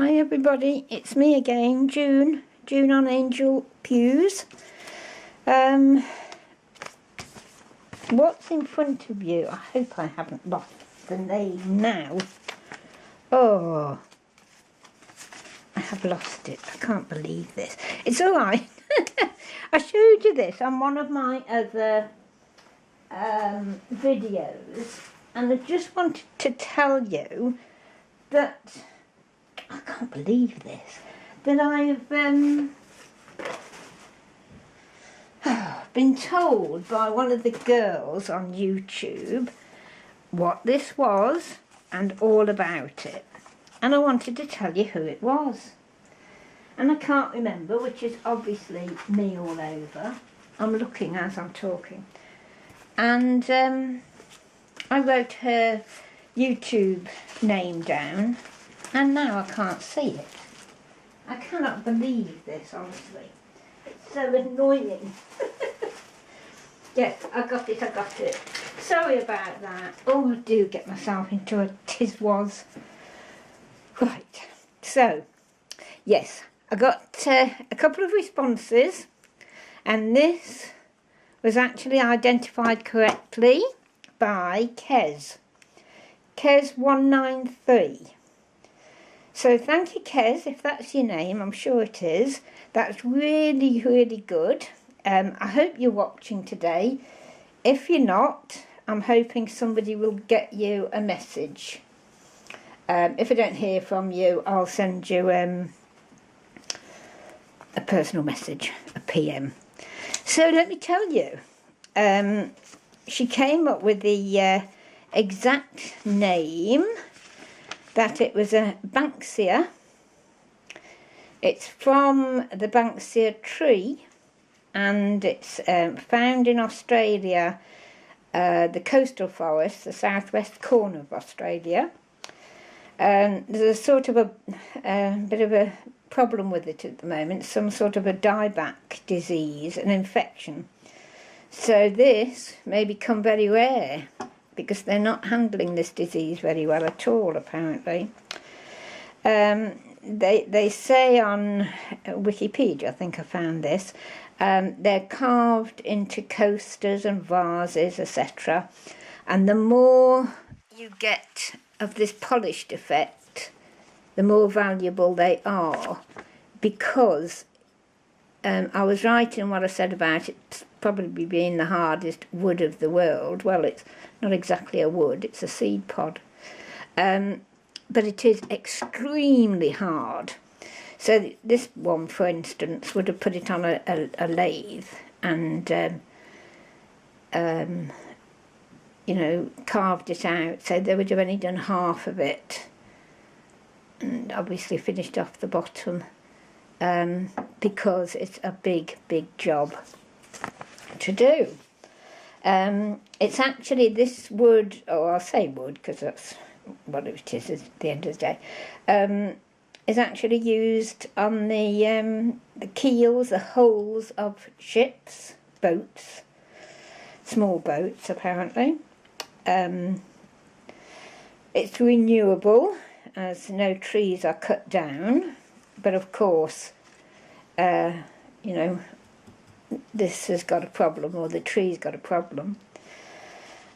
Hi everybody, it's me again, June on Angel Pews. What's in front of you? I hope I haven't lost the name now. Oh, I have lost it. I can't believe this. It's alright. I showed you this on one of my other videos, and I just wanted to tell you that I can't believe this, that I've been told by one of the girls on YouTube what this was and all about it, and I wanted to tell you who it was, and I can't remember, which is obviously me all over. I'm looking as I'm talking, and I wrote her YouTube name down, and now I can't see it. I cannot believe this, honestly. It's so annoying. Yes, I got it. Sorry about that. Oh, I do get myself into a tiz-was. Right, so, yes, I got a couple of responses, and this was actually identified correctly by Kez193. So thank you, Kez, if that's your name. I'm sure it is. That's really, really good. I hope you're watching today. If you're not, I'm hoping somebody will get you a message. If I don't hear from you, I'll send you a personal message, a PM. So let me tell you, she came up with the exact name, that it was a Banksia. It's from the Banksia tree, and it's found in Australia, the coastal forest, the southwest corner of Australia. There's a sort of a bit of a problem with it at the moment, some sort of a dieback disease, an infection. So this may become very rare, because they're not handling this disease very well at all, apparently. They say on Wikipedia, I think I found this, they're carved into coasters and vases, etc. And the more you get of this polished effect, the more valuable they are, because I was right in what I said about it probably being the hardest wood of the world. Well, it's not exactly a wood, it's a seed pod. But it is extremely hard. So this one, for instance, would have put it on a lathe and, you know, carved it out. So they would have only done half of it, and obviously finished off the bottom, because it's a big, big job to do. It's actually this wood, or I'll say wood because that's what it is at the end of the day, is actually used on the keels, the hulls of ships, boats, small boats apparently. It's renewable, as no trees are cut down, but of course, you know, this has got a problem, or the tree's got a problem,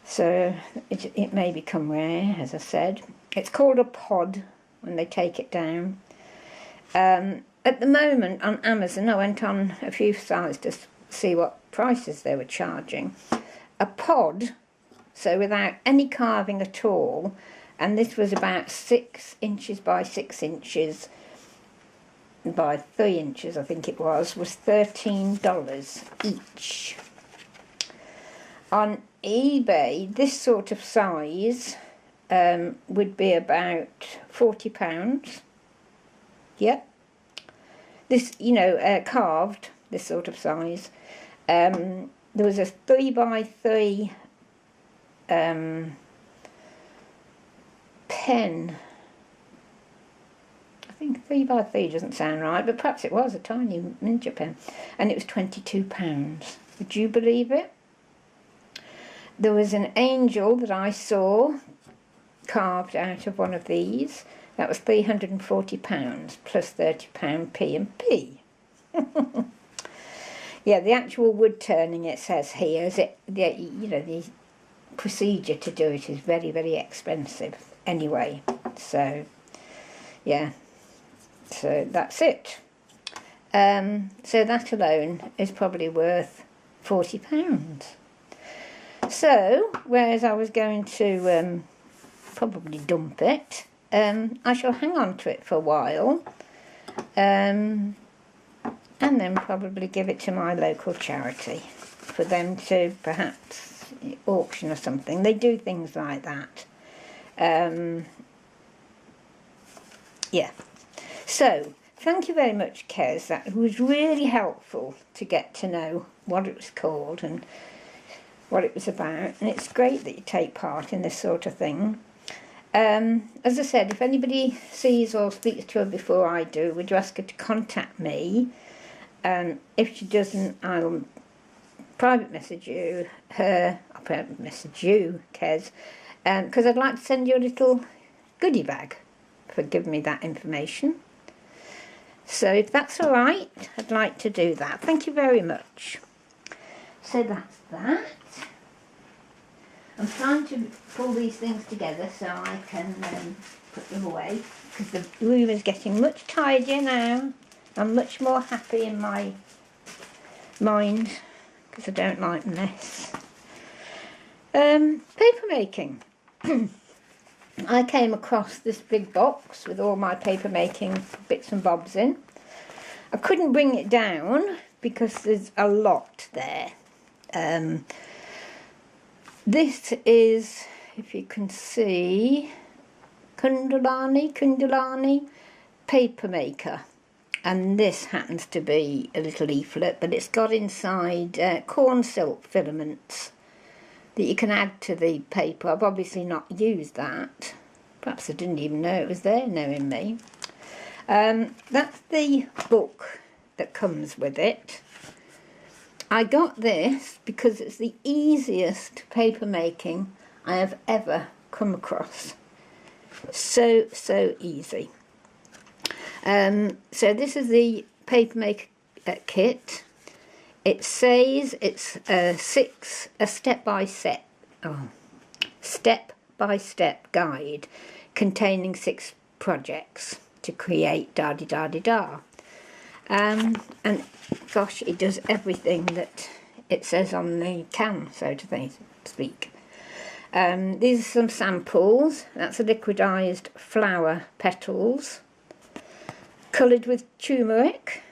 so it may become rare, as I said. It's called a pod when they take it down. At the moment on Amazon, I went on a few sites to see what prices they were charging. A pod, so without any carving at all, and this was about 6 inches by 6 inches by 3 inches, I think it was $13 each. On eBay, this sort of size would be about £40. Yep. This, you know, carved, this sort of size. There was a 3 by 3 pen. I think 3 by 3 doesn't sound right, but perhaps it was a tiny miniature pen, and it was £22. Would you believe it? There was an angel that I saw carved out of one of these, That was £340 plus £30 P&P. Yeah, the actual wood turning, it says here, is it, you know, the procedure to do it is very, very expensive anyway. So, yeah, so that's it. So that alone is probably worth £40. So, whereas I was going to probably dump it, I shall hang on to it for a while, and then probably give it to my local charity for them to perhaps auction or something. They do things like that. Yeah. So, thank you very much, Kez. That was really helpful to get to know what it was called and what it was about. And it's great that you take part in this sort of thing. As I said, if anybody sees or speaks to her before I do, would you ask her to contact me? If she doesn't, I'll private message you, I'll private message you, Kez, because I'd like to send you a little goodie bag for giving me that information. So if that's all right, I'd like to do that. Thank you very much. So that's that. I'm trying to pull these things together so I can put them away, because the room is getting much tidier now. I'm much more happy in my mind, because I don't like mess. Paper making. I came across this big box with all my paper making bits and bobs in. I couldn't bring it down because there's a lot there. This is, if you can see, Kundalani paper maker. And this happens to be a little leaflet, but it's got inside corn silk filaments that you can add to the paper. I've obviously not used that. Perhaps I didn't even know it was there, knowing me. That's the book that comes with it. I got this because it's the easiest paper making I have ever come across. So easy. So this is the paper maker kit. It says it's a step-by-step guide containing 6 projects to create da-di-da-di-da. And gosh, it does everything that it says on the can, so to speak. These are some samples. That's a liquidized flower petals, coloured with turmeric,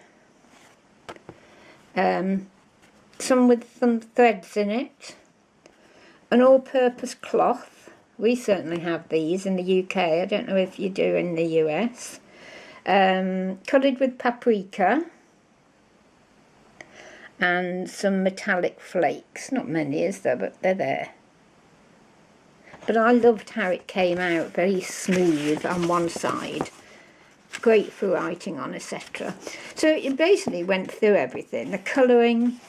some with some threads in it, an all-purpose cloth. We certainly have these in the UK. I don't know if you do in the US. Coloured with paprika and some metallic flakes. Not many, is there, but they're there. But I loved how it came out very smooth on one side, great for writing on, etc. So it basically went through everything, the colouring,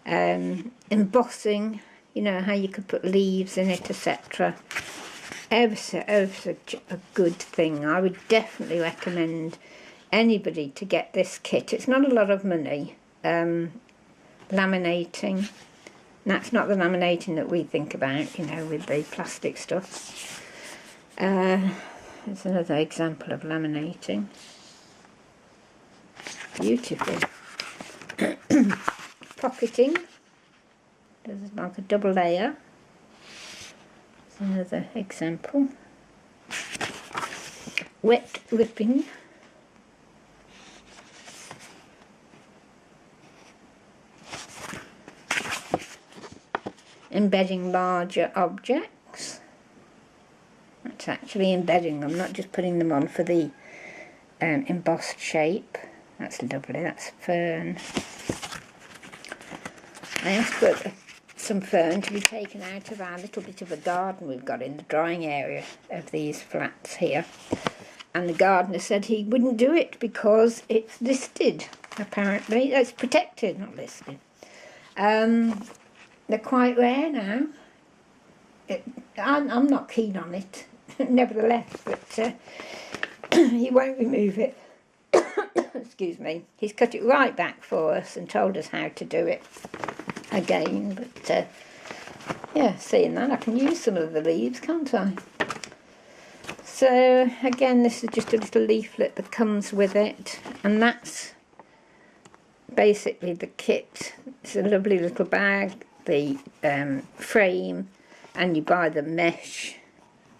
embossing, you know, how you could put leaves in it, etc. Ever such a good thing. I would definitely recommend anybody to get this kit. It's not a lot of money. Laminating. That's not the laminating that we think about, you know, with the plastic stuff. There's another example of laminating. Beautiful. Pocketing. There's like a double layer. There's another example. Wet ripping. Embedding larger objects. That's actually embedding them, not just putting them on for the embossed shape. That's lovely, that's fern. I asked for some fern to be taken out of our little bit of a garden we've got in the drying area of these flats here. And the gardener said he wouldn't do it because it's listed, apparently. It's protected, not listed. They're quite rare now. I'm not keen on it, nevertheless, but he won't remove it. Excuse me. He's cut it right back for us and told us how to do it again. But yeah, seeing that, I can use some of the leaves, can't I? So again, this is just a little leaflet that comes with it, and that's basically the kit. It's a lovely little bag, the frame, and you buy the mesh.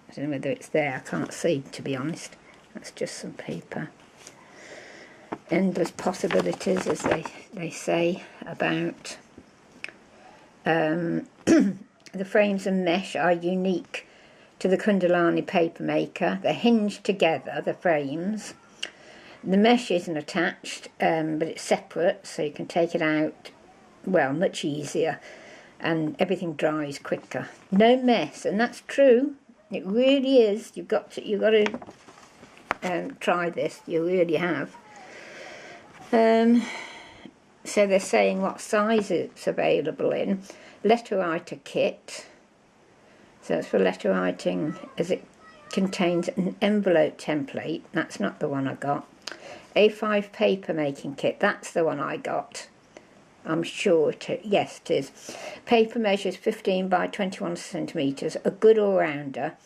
I don't know whether it's there, I can't see, to be honest. That's just some paper. Endless possibilities, as they say about the frames and mesh are unique to the Kundalini paper maker. They're hinged together, the frames. The mesh isn't attached, but it's separate, so you can take it out, well, much easier, and everything dries quicker. No mess, and that's true. It really is. You've got to try this. You really have. So they're saying what size it's available in. Letter writer kit. So it's for letter writing, as it contains an envelope template. That's not the one I got. A5 paper making kit. That's the one I got. I'm sure yes, it is. Paper measures 15 by 21 centimetres. A good all-rounder.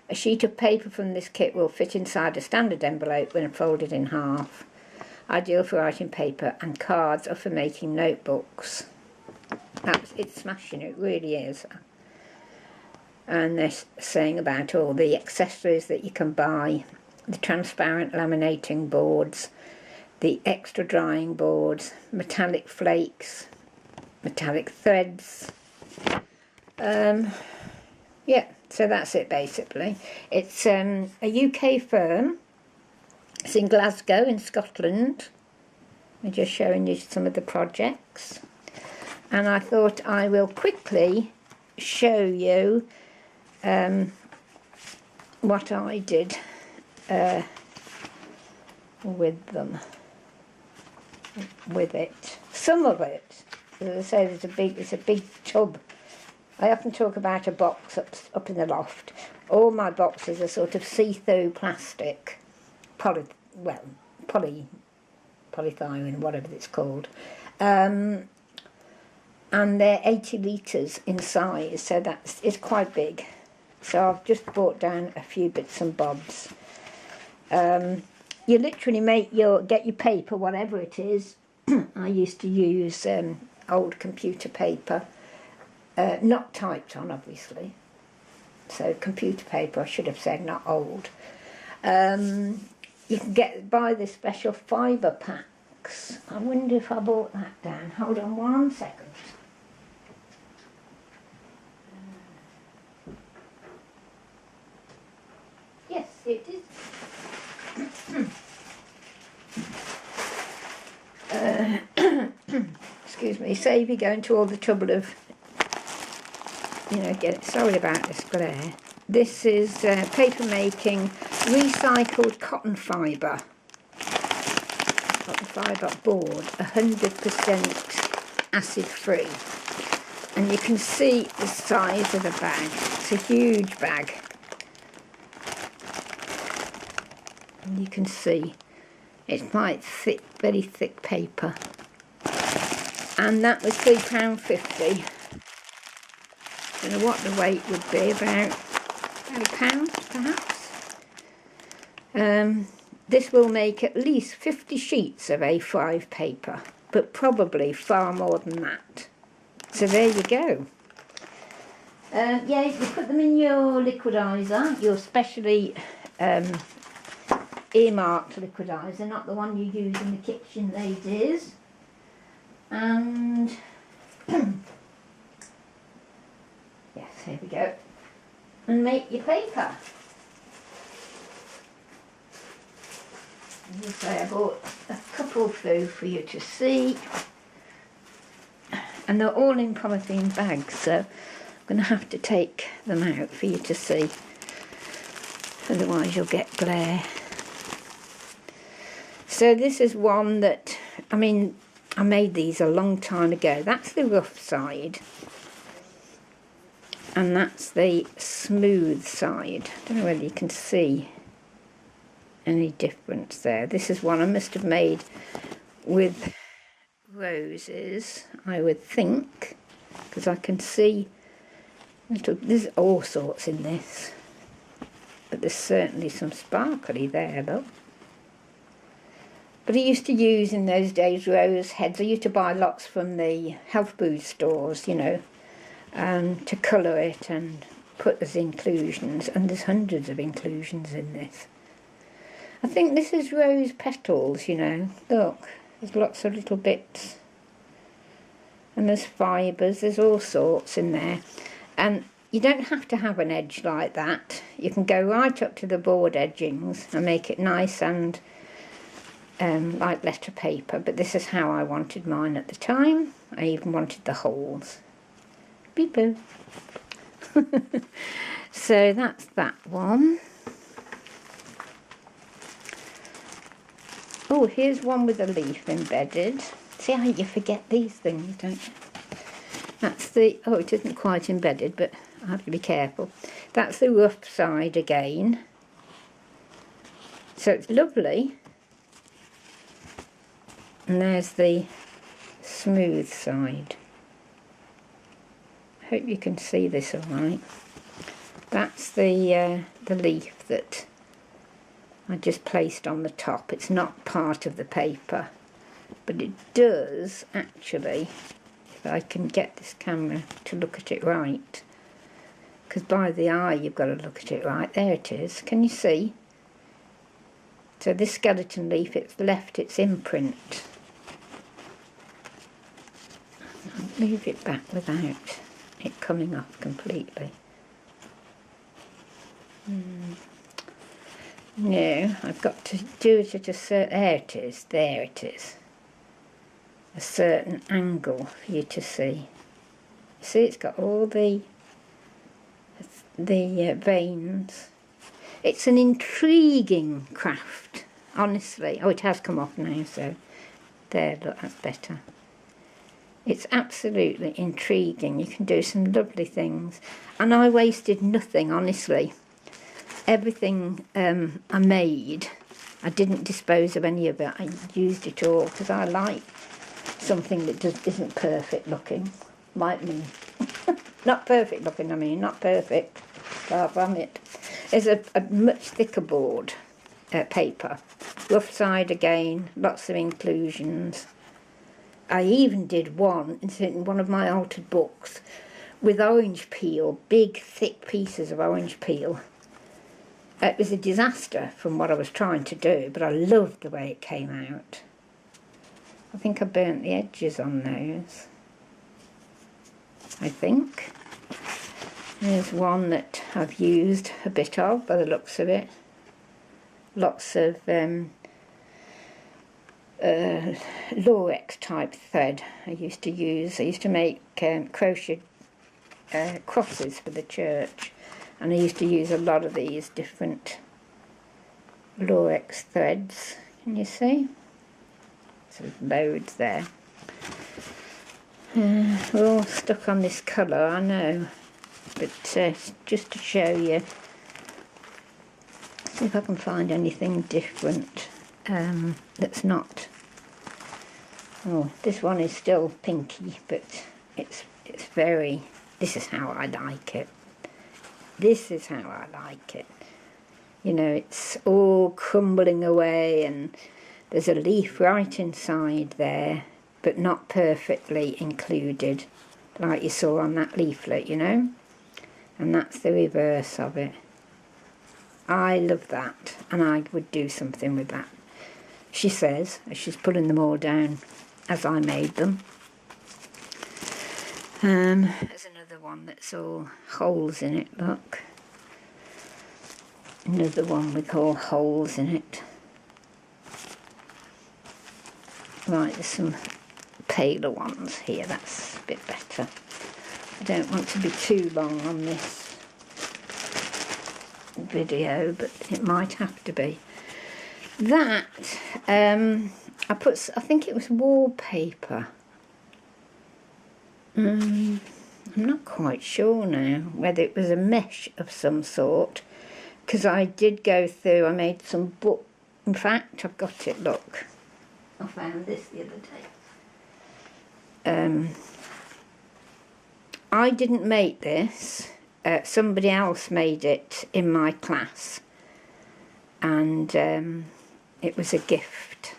A sheet of paper from this kit will fit inside a standard envelope when folded in half. Ideal for writing paper, and cards are for making notebooks. It's smashing, it really is. And they're saying about all the accessories that you can buy, the transparent laminating boards, the extra drying boards, metallic flakes, metallic threads. Yeah, so that's it basically. It's a UK firm. It's in Glasgow in Scotland. I'm just showing you some of the projects. And I thought I will quickly show you what I did with it. Some of it, as I say, it's a big tub. I often talk about a box up in the loft. All my boxes are sort of see-through plastic, polythyrene, whatever it's called. And they're 80 litres in size, so it's quite big. So I've just brought down a few bits and bobs. You literally get your paper, whatever it is. I used to use old computer paper, not typed on, obviously. So computer paper, I should have said, not old. You can buy the special fibre packs. I wonder if I bought that down. Hold on 1 second. Yes, it is. Excuse me, save you going to all the trouble of, sorry about this glare. This is paper making recycled cotton fibre. Cotton fibre board, 100% acid free. And you can see the size of the bag. It's a huge bag. And you can see it's quite thick, very thick paper. And that was £3.50. I don't know what the weight would be, about £1 perhaps. This will make at least 50 sheets of A5 paper, but probably far more than that. So there you go. Yeah, you put them in your liquidizer, your specially earmarked liquidizer, not the one you use in the kitchen, ladies. And yes, here we go. And make your paper. As I say, I bought a couple through for you to see. And they're all in polythene bags, so I'm going to have to take them out for you to see. Otherwise you'll get glare. So this is one that, I made these a long time ago. That's the rough side. And that's the smooth side. I don't know whether you can see any difference there. This is one I must have made with roses, I would think, because I can see there's all sorts in this, but there's certainly some sparkly there, look. But I used to use in those days rose heads. I used to buy lots from the health food stores, you know, to colour it and put as inclusions, and there's hundreds of inclusions in this. I think this is rose petals, you know, look, there's lots of little bits, and there's fibres, there's all sorts in there, and you don't have to have an edge like that. You can go right up to the board edgings and make it nice and like letter paper, but this is how I wanted mine at the time. I even wanted the holes. Beep boo. So that's that one. Oh, here's one with a leaf embedded. See how you forget these things, don't you? That's the, oh, it isn't quite embedded, but I have to be careful. That's the rough side again. So it's lovely. And there's the smooth side. I hope you can see this all right. That's the leaf that I just placed on the top. It's not part of the paper, but it does actually, if I can get this camera to look at it right, because by the eye you've got to look at it right. There it is. Can you see? So this skeleton leaf, it's left its imprint. I'll leave it back without it coming off completely. No, I've got to do it at a certain, there it is. A certain angle for you to see. See, it's got all the veins. It's an intriguing craft, honestly. Oh, it has come off now, so there, look, that's better. It's absolutely intriguing. You can do some lovely things. And I wasted nothing, honestly. Everything I made, I didn't dispose of any of it. I used it all because I like something that just isn't perfect looking, like me. Not perfect looking, I mean, not perfect. Far from it. There's a much thicker board paper. Rough side again, lots of inclusions. I even did one in one of my altered books with orange peel, big thick pieces of orange peel. It was a disaster from what I was trying to do, but I loved the way it came out. I think I burnt the edges on those. I think. There's one that I've used a bit of by the looks of it. Lots of Lorex type thread I used to use. I used to make crochet crosses for the church, and I used to use a lot of these different Lorex threads. Can you see? So there's loads there. We're all stuck on this colour, I know, but just to show you, see if I can find anything different that's not. Oh, this one is still pinky, but it's very. This is how I like it. This is how I like it. You know, it's all crumbling away, and there's a leaf right inside there, but not perfectly included, like you saw on that leaflet, you know. And that's the reverse of it. I love that, and I would do something with that. She says, as she's pulling them all down as I made them. There's another one that's all holes in it, look. Another one with all holes in it. Right, there's some paler ones here, that's a bit better. I don't want to be too long on this video, but it might have to be. That, I think it was wallpaper. I'm not quite sure now whether it was a mesh of some sort, because I did go through, I made some book In fact, I've got it, look. I found this the other day. I didn't make this. Somebody else made it in my class. And it was a gift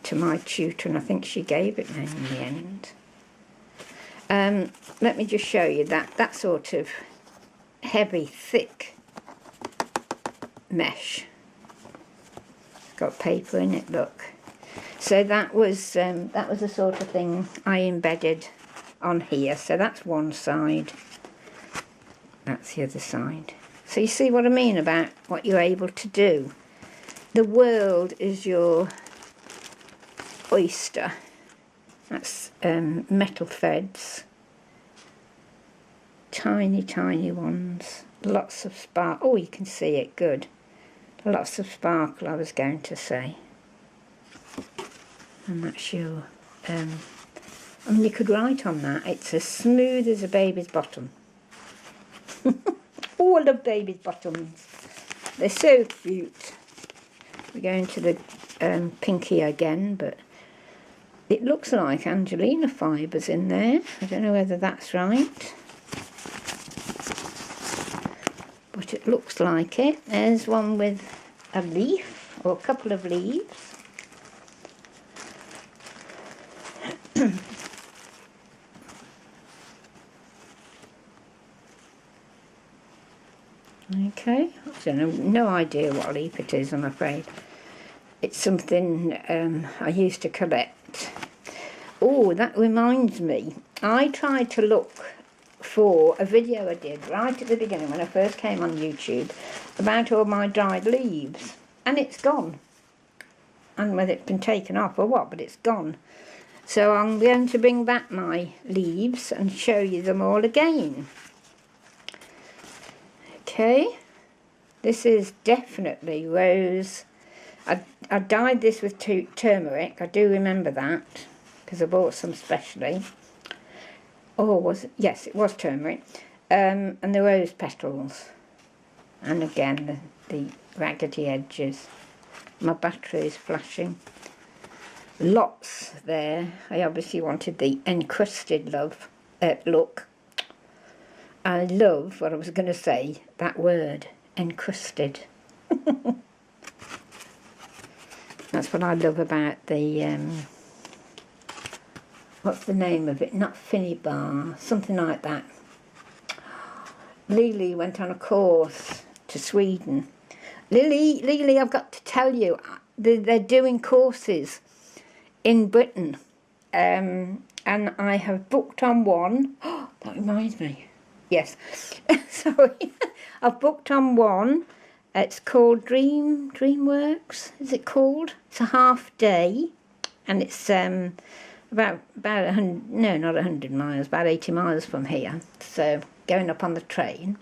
to my tutor, and I think she gave it now in the end. Let me just show you that sort of heavy, thick mesh. It's got paper in it, look. So that was the sort of thing I embedded on here. So that's one side. That's the other side. So you see what I mean about what you're able to do. The world is your oyster. That's metal threads. Tiny, tiny ones. Lots of sparkle. Oh, you can see it, good. Lots of sparkle, I was going to say. And that's your... I mean, you could write on that. It's as smooth as a baby's bottom. Oh, I love baby's bottoms. They're so cute. We're going to the pinky again, but it looks like Angelina fibres in there. I don't know whether that's right, but it looks like it. There's one with a leaf, or a couple of leaves. Okay, I don't know, no idea what leaf it is, I'm afraid. It's something I used to collect. Oh, that reminds me. I tried to look for a video I did right at the beginning when I first came on YouTube about all my dried leaves, and it's gone. And whether it's been taken off or what, but it's gone. So I'm going to bring back my leaves and show you them all again. Okay, this is definitely rose. I dyed this with turmeric, I do remember that, because I bought some specially. Oh, was it? Yes, it was turmeric. And the rose petals. And again, the raggedy edges. My battery is flashing. Lots there. I obviously wanted the encrusted look. I love what I was going to say, that word, encrusted. That's what I love about the, what's the name of it? Not Finny Bar, something like that. Lily went on a course to Sweden. Lily, I've got to tell you, they're doing courses in Britain. And I have booked on one. Oh, that reminds me. Yes, sorry. I've booked on one. It's called Dreamworks, is it called? It's a half day, and it's about 100, no, not 100 miles, about 80 miles from here. So going up on the train.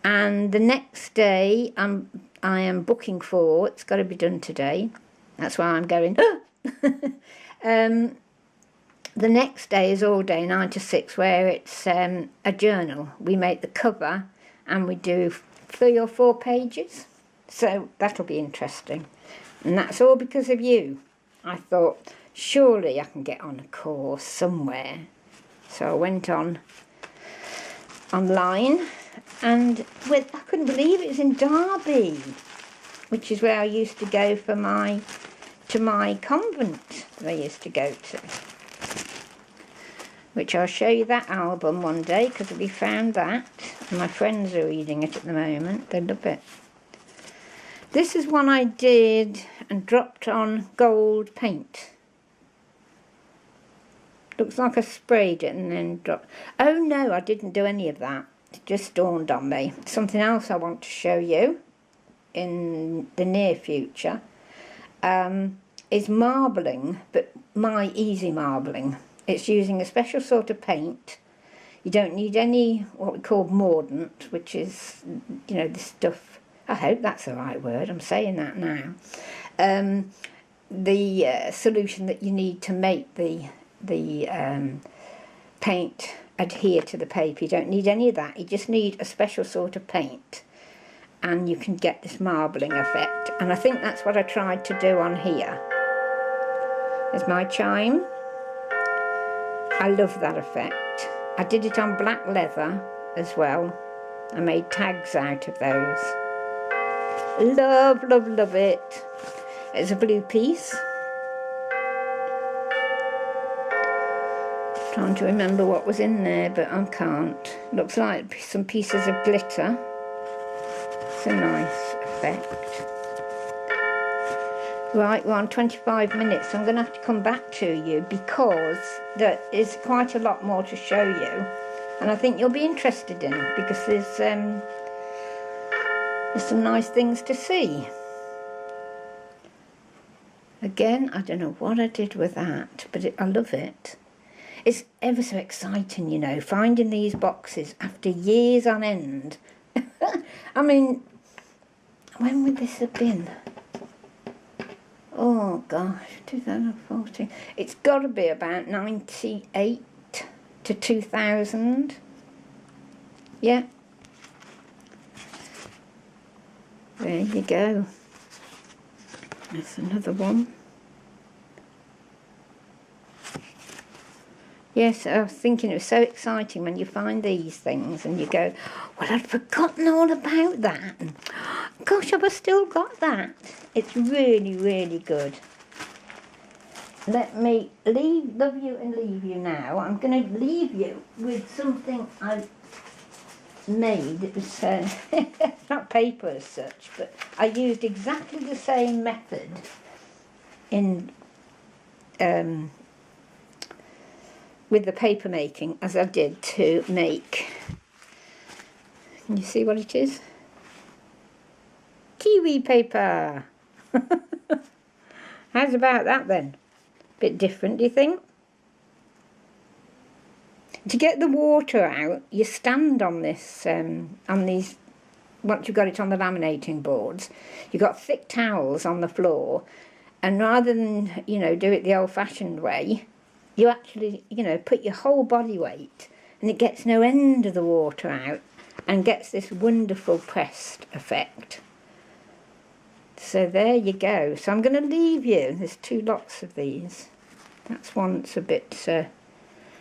And the next day I am booking for, it's got to be done today. That's why I'm going. The next day is all day, 9 to 6, where it's a journal. We make the cover and we do 3 or 4 pages. So that'll be interesting. And that's all because of you. I thought, surely I can get on a course somewhere. So I went online, and I couldn't believe it was in Derby, which is where I used to go for my convent that I used to go to. Which I'll show you that album one day, because we found that. And my friends are reading it at the moment. They love it. This is one I did and dropped on gold paint. Looks like I sprayed it and then dropped. Oh no, I didn't do any of that. It just dawned on me. Something else I want to show you in the near future is marbling, but my easy marbling. It's using a special sort of paint. You don't need any what we call mordant, which is, you know, this stuff. I hope that's the right word. I'm saying that now. The solution that you need to make the paint adhere to the paper. You don't need any of that. You just need a special sort of paint. and you can get this marbling effect. And I think that's what I tried to do on here. There's my chime. I love that effect. I did it on black leather as well. I made tags out of those. Love, love, love it. It's a blue piece. Trying to remember what was in there, but I can't. Looks like some pieces of glitter. It's a nice effect. Right, we're on 25 minutes. I'm going to have to come back to you because there is quite a lot more to show you, and I think you'll be interested in it because there's some nice things to see. Again, I don't know what I did with that, but I love it. It's ever so exciting, you know, finding these boxes after years on end. I mean, when would this have been? Oh gosh, 2014. It's got to be about 98 to 2000. Yeah. There you go. There's another one. Yes, I was thinking it was so exciting when you find these things and you go, well, I'd forgotten all about that. And, gosh, have I still got that? It's really, really good. Let me love you and leave you now. I'm going to leave you with something I made. It was it's not paper as such, but I used exactly the same method in with the paper making as I did to make. Can you see what it is? Kiwi paper. How's about that then? Bit different, do you think? To get the water out, you stand on this, on these, once you've got it on the laminating boards, you've got thick towels on the floor, and rather than, you know, do it the old-fashioned way, you actually, you know, put your whole body weight, and it gets no end of the water out, and gets this wonderful pressed effect. So there you go. So I'm going to leave you. There's 2 lots of these. That's one that's a bit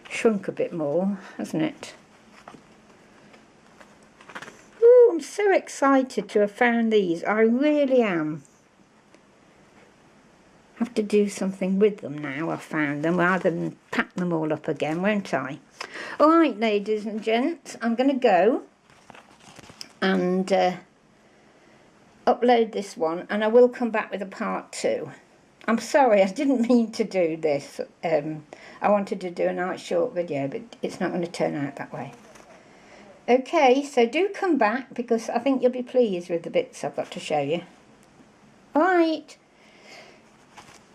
shrunk a bit more, hasn't it? Ooh, I'm so excited to have found these. I really am. Have to do something with them now. I've found them rather than pack them all up again, won't I? All right, ladies and gents, I'm going to go and upload this one, and I will come back with a part 2. I'm sorry, I didn't mean to do this. I wanted to do a nice short video, but it's not going to turn out that way. Okay, so do come back because I think you'll be pleased with the bits I've got to show you. All right.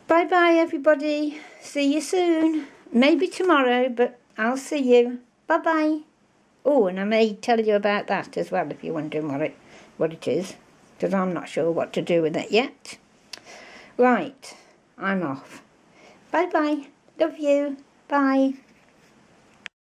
Bye-bye, everybody. See you soon. Maybe tomorrow, but I'll see you. Bye-bye. Oh, and I may tell you about that as well if you're wondering what it is, because I'm not sure what to do with it yet. Right, I'm off. Bye-bye. Love you. Bye.